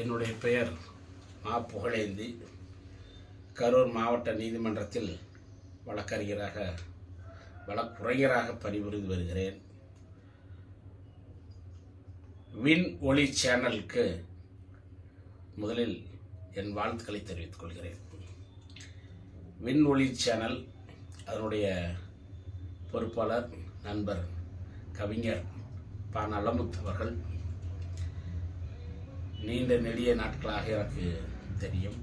என்னுடைய பெயர் மா புகழேந்தி. கரூர் மாவட்ட நீதிமன்றத்தில் வழக்குரைஞராக பணிபுரிந்து வருகிறேன். வின் ஒளி சேனலுக்கு முதலில் என் வாழ்த்துக்களை தெரிவித்துக் கொள்கிறேன். வின் ஒளி சேனல் அதனுடைய பொறுப்பாளர் நண்பர் கவிஞர் ப. நலமுத்து அவர்கள் நீண்ட நெடிய நாட்களாக எனக்கு தெரியும்.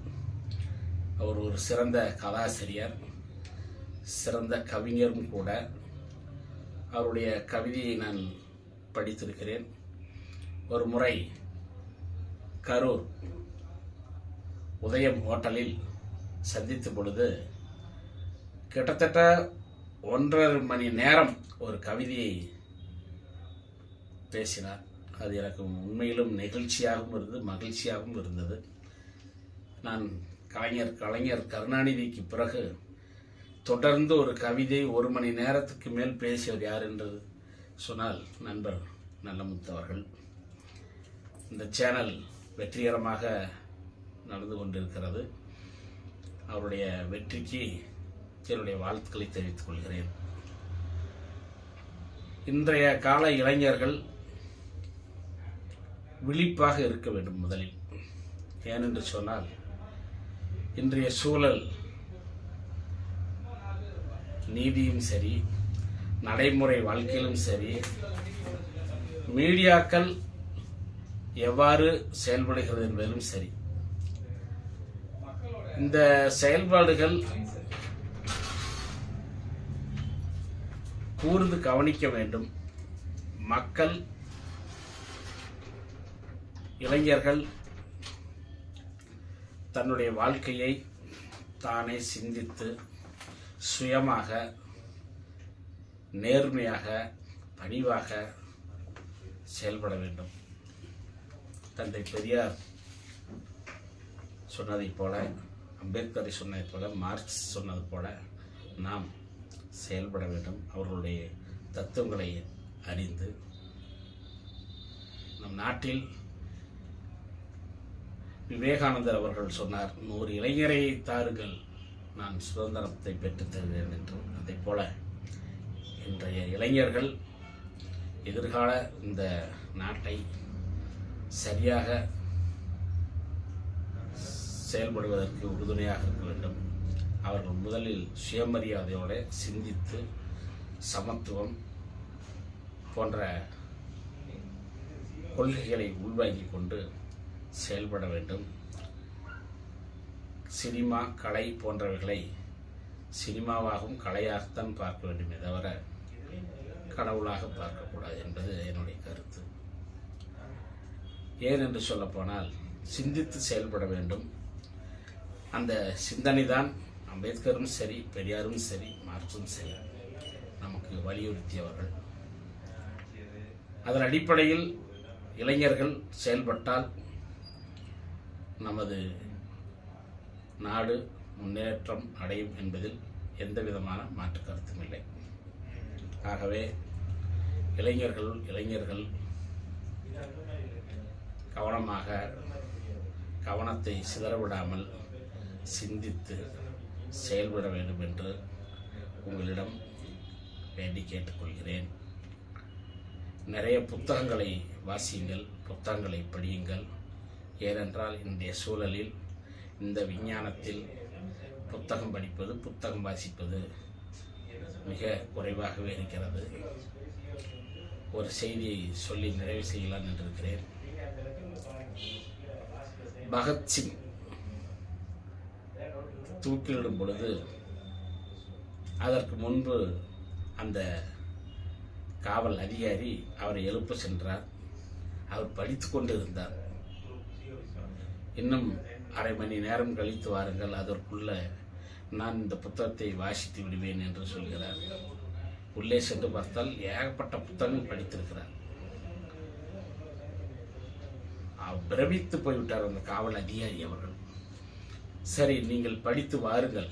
அவர் ஒரு சிறந்த கதாசிரியர், சிறந்த கவிஞரும் கூட. அவருடைய கவிதையை நான் படித்திருக்கிறேன். ஒரு முறை கரூர் உதயம் ஹோட்டலில் சந்தித்த பொழுது கிட்டத்தட்ட 1.5 மணி நேரம் ஒரு கவிதையை பேசினார். அது எனக்கு உண்மையிலும் நெகிழ்ச்சியாகவும் இருந்தது, மகிழ்ச்சியாகவும் இருந்தது. நான் கலைஞர் கருணாநிதிக்கு பிறகு தொடர்ந்து ஒரு கவிதை 1 மணி நேரத்துக்கு மேல் பேசியவர் யார் என்று சொன்னால் நண்பர் நலமுத்து அவர்கள். இந்த சேனல் வெற்றிகரமாக நடந்து கொண்டிருக்கிறது. அவருடைய வெற்றிக்கு என்னுடைய வாழ்த்துக்களை தெரிவித்துக் கொள்கிறேன். இன்றைய கால இளைஞர்கள் விழிப்பாக இருக்க வேண்டும். முதலில் ஏனென்று சொன்னால் இன்றைய சூழல் நீதியும் சரி, நடைமுறை வாழ்க்கையிலும் சரி, மீடியாக்கள் எவ்வாறு செயல்படுகிறது என்பதிலும் சரி, இந்த செயல்பாடுகள் கூர்ந்து கவனிக்க வேண்டும். மக்கள், இளைஞர்கள் தன்னுடைய வாழ்க்கையை தானே சிந்தித்து சுயமாக, நேர்மையாக, பணிவாக செயல்பட வேண்டும். தந்தை பெரியார் சொன்னதைப் போல, அம்பேத்கரை சொன்னதைப் போல, மார்க்ஸ் சொன்னது போல நாம் செயல்பட வேண்டும். அவர்களுடைய தத்துவங்களை அறிந்து நம் நாட்டில் விவேகானந்தர் அவர்கள் சொன்னார், 100 இளைஞரை தாருங்கள், நான் சுதந்திரத்தை பெற்றுத் தருவேன் என்று. அதை போல இன்றைய இளைஞர்கள் எதிர்கால இந்த நாட்டை சரியாக செயல்படுவதற்கு உறுதுணையாக இருக்க வேண்டும். அவர்கள் முதலில் சுயமரியாதையோடு சிந்தித்து சமத்துவம் போன்ற கொள்கைகளை உள்வாங்கிக் கொண்டு செயல்பட வேண்டும். சினிமா, கலை போன்றவைகளை சினிமாவாகவும் கலையாகத்தான் பார்க்க வேண்டுமே தவிர கடவுளாக பார்க்கக்கூடாது என்பது என்னுடைய கருத்து. ஏன் என்று சொல்லப்போனால் சிந்தித்து செயல்பட வேண்டும். அந்த சிந்தனை தான் அம்பேத்கரும் சரி, பெரியாரும் சரி, மார்க்சும் சரி நமக்கு வலியுறுத்தியவர்கள். அதன் அடிப்படையில் இளைஞர்கள் செயல்பட்டால் நமது நாடு முன்னேற்றம் அடையும் என்பதில் எந்த விதமான மாற்று கருத்தும் இல்லை. ஆகவே இளைஞர்கள் கவனமாக, கவனத்தை சிதறவிடாமல் சிந்தித்து செயல்பட வேண்டும் என்று உங்களிடம் வேண்டி கேட்டுக்கொள்கிறேன். நிறைய புத்தகங்களை வாசியுங்கள், புத்தகங்களை படியுங்கள். ஏனென்றால் இன்றைய சூழலில் இந்த விஞ்ஞானத்தில் புத்தகம் படிப்பது, புத்தகம் வாசிப்பது மிக குறைவாகவே இருக்கிறது. ஒரு செய்தியை சொல்லி நிறைவு செய்யலாம் என்றிருக்கிறேன். பகத்சிங் தூக்கிலிடும் பொழுது அதற்கு முன்பு அந்த காவல் அதிகாரி அவரை எழுப்ப சென்றார். அவர் படித்து கொண்டு இருந்தார். இன்னும் 1/2 மணி நேரம் கழித்து வாருங்கள், அதற்குள்ள நான் இந்த புத்தகத்தை வாசித்து விடுவேன் என்று சொல்கிறார். உள்ளே சென்று பார்த்தால் ஏகப்பட்ட புத்தகங்கள் படித்திருக்கிறார். பிரமித்து போய்விட்டார் அந்த காவல் அதிகாரி அவர்கள். சரி, நீங்கள் படித்து வாருங்கள்,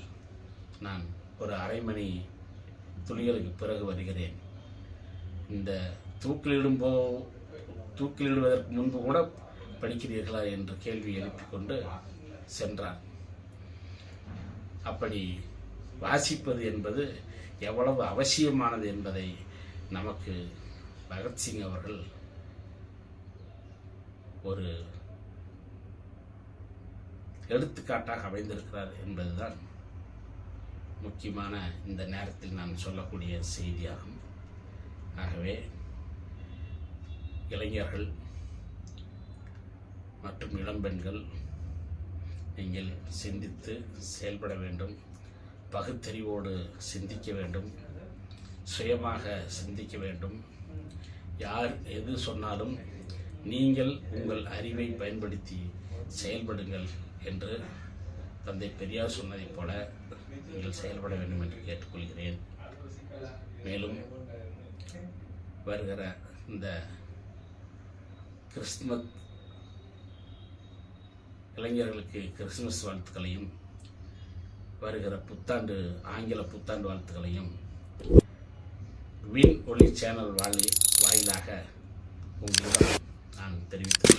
நான் ஒரு 1/2 மணி துளிகளுக்கு பிறகு வருகிறேன். இந்த தூக்கிலிடுவதற்கு முன்பு கூட படிக்கிறீர்களா என்று கேள்வி எழுப்பிக் கொண்டு சென்றார். அப்படி வாசிப்பது என்பது எவ்வளவு அவசியமானது என்பதை நமக்கு பகத்சிங் அவர்கள் ஒரு எடுத்துக்காட்டாக அமைந்திருக்கிறார் என்பதுதான் முக்கியமான இந்த நேரத்தில் நான் சொல்லக்கூடிய செய்தியாகும். ஆகவே இளைஞர்கள் மற்றும் இளம்பெண்கள் நீங்கள் சிந்தித்து செயல்பட வேண்டும், பகுத்தறிவோடு சிந்திக்க வேண்டும், சுயமாக சிந்திக்க வேண்டும். யார் எது சொன்னாலும் நீங்கள் உங்கள் அறிவை பயன்படுத்தி செயல்படுங்கள் என்று தந்தை பெரியார் சொன்னதைப் போல நீங்கள் செயல்பட வேண்டும் என்று கேட்டுக்கொள்கிறேன். மேலும் வருகிற இந்த கிறிஸ்துமஸ் இளைஞர்களுக்கு கிறிஸ்துமஸ் வாழ்த்துக்களையும் வருகிற புத்தாண்டு ஆங்கில புத்தாண்டு வாழ்த்துக்களையும் வின் ஒளி சேனல் வாயிலாக உங்களிடம் நான் தெரிவித்துக்